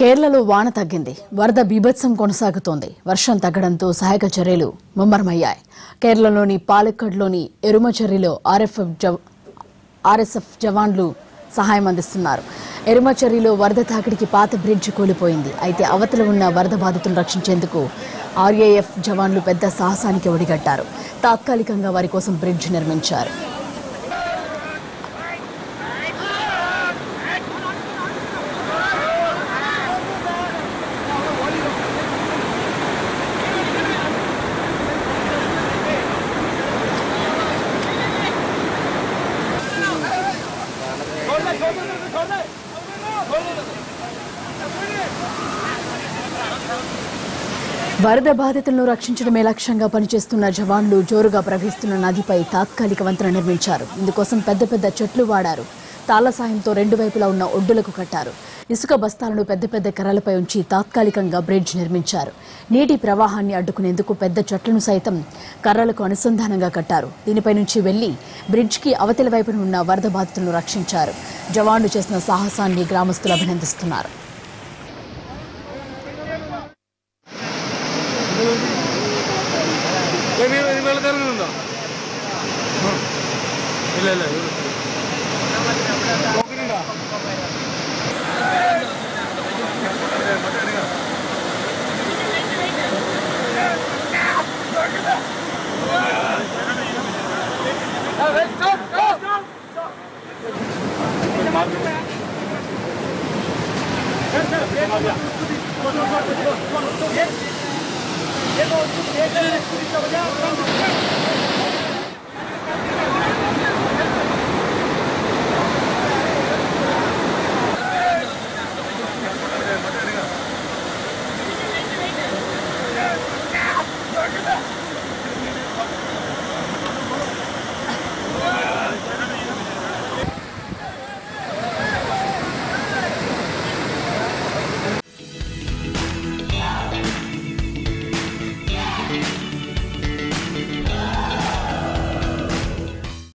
కేరళలో వాన తగ్గింది. వరద బీభత్సం కొనసాగుతోంది. వర్షం తగ్గడంతో సహాయక చర్యలు ముమ్మరమయ్యాయి. కేరళలోని పాలక్కడ్లోని ఎరుమచెర్రిలో ఆర్ఎస్ఎఫ్ జవాన్లు సహాయం అందిస్తున్నారు. ఎరుమచెర్రిలో వరద తాకిడికి పాత బ్రిడ్జ్ కూలిపోయింది. అయితే అవతల ఉన్న వరద బాధితులను రక్షించేందుకు ఆర్ఏఎఫ్ జవాన్లు పెద్ద సాహసానికి ఒడిగట్టారు. తాత్కాలికంగా వారి కోసం బ్రిడ్జ్ నిర్మించారు. వరద బాధితులను రక్షించడమే లక్ష్యంగా పనిచేస్తున్న జవాన్లు జోరుగా ప్రవహిస్తున్న నదిపై తాత్కాలిక వంతెన నిర్మించారు. ఇందుకోసం పెద్ద పెద్ద చెట్లు వాడారు. తాళ్ల సాయంతో రెండు వైపులా ఉన్న ఒడ్డులకు కట్టారు. ఇసుక బస్తాలను పెద్ద పెద్ద కర్రలపై ఉంచి తాత్కాలికంగా బ్రిడ్జ్ నిర్మించారు. నీటి ప్రవాహాన్ని అడ్డుకునేందుకు పెద్ద చెట్లను సైతం కర్రలకు అనుసంధానంగా కట్టారు. దీనిపై నుంచి వెళ్లి బ్రిడ్జ్కి అవతలి వైపున ఉన్న వరద బాధితులను రక్షించారు. జవాన్లు చేసిన సాహసాన్ని గ్రామస్తులు అభినందిస్తున్నారు. Yes.